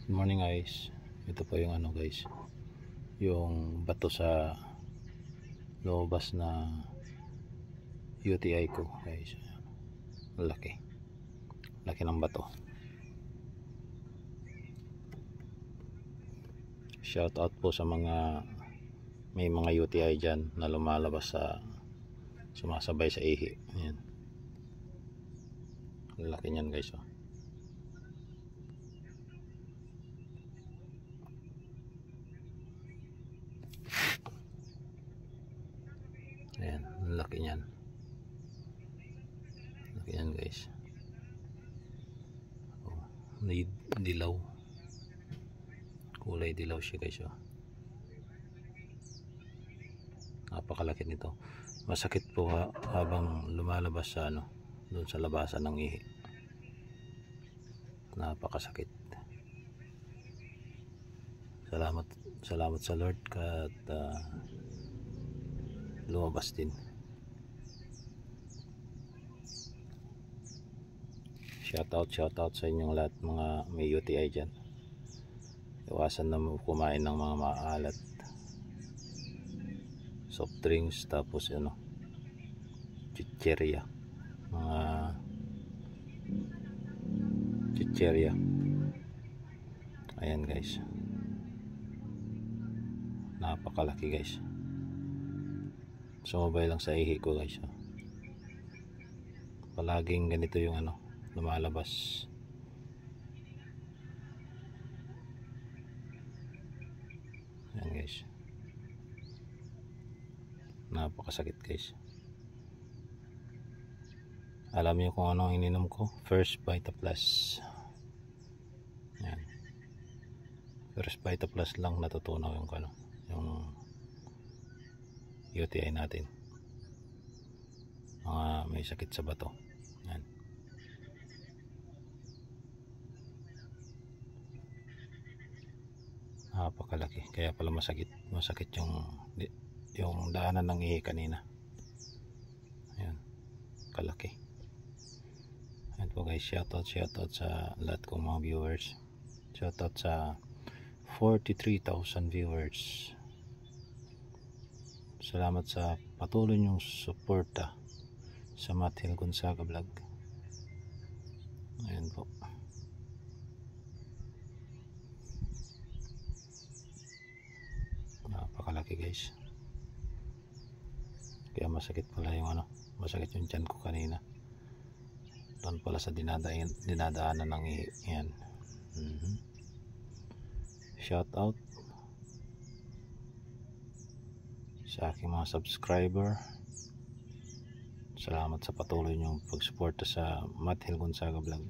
Good morning guys. Ito po yung guys, yung bato sa lobas na UTI ko guys. Laki ng bato. Shout out po sa mga may mga UTI dyan na lumalabas sa sumasabay sa ihi. Ayan. Laki niyan guys. Ayan, laki niyan. Laki niyan guys. Oh, dilaw. Kulay dilaw siya guys. Napakalaki nito. Masakit po habang lumalabas sa doon sa labasan ng ihi. Napakasakit. Salamat sa Lord at lumabas din. Shout out sa inyong lahat mga may UTI dyan. Iwasan na kumain ng mga maalat, soft drinks, tapos chicheria, mga chicheria. Ayan guys, napakalaki guys. Sumabay lang sa ihi ko guys. Palaging ganito yung lumalabas. Ayan guys, napakasakit guys. Alam niyo kung ano ang ininom ko? First Vita Plus. Ayan. First Vita Plus lang natutunaw yung UTI natin, mga may sakit sa bato. Ayan. Napakalaki, kaya pala masakit yung daanan ng ihi kanina. Ayan, kalaki. Ayan po guys, shoutout sa lahat kong mga viewers. Shoutout sa 43,000 viewers. Salamat sa patuloy niyong suporta sa Mathil Gonzaga Vlog. Ayan po. Napakalaki guys. Kaya masakit pala yung masakit yung tiyan ko kanina. Doon pala sa dinadaanan ng iyan. Shout out sa aking mga subscriber. Salamat sa patuloy niyong pagsuporta sa Mathil Gonzaga Vlog.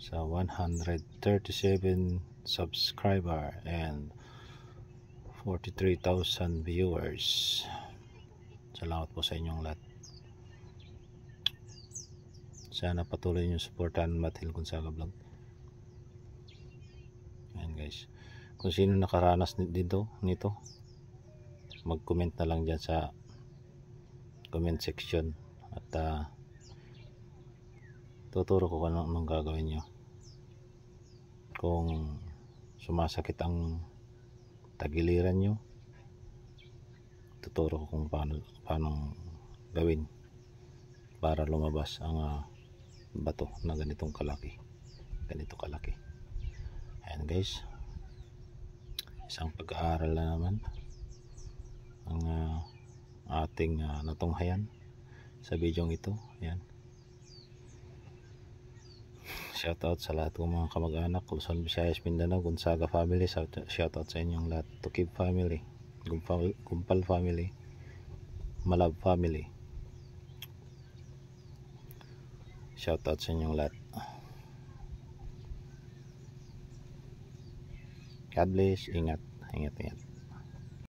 Sa 137 subscriber and 43,000 viewers. Salamat po sa inyong lahat. Sana patuloy niyong suportahan Mathil Gonzaga Vlog. Ayan guys, kung sino nakaranas nito, mag-comment na lang dyan sa comment section at tuturo ko kung anong gagawin nyo. Kung sumasakit ang tagiliran nyo, tuturo ko kung paano gawin para lumabas ang bato na ganito kalaki. Ayan guys, isang pag-aaral na naman ang ating natunghayan sa bidyong ito. Ayan, shoutout sa lahat ng mga kamag-anak, Luzon, Visayas, Mindanao, Gonzaga family. Shoutout sa inyong lahat, Tukib family, Gumpal family, Malab family. Shoutout sa inyong lahat. God bless. Ingat.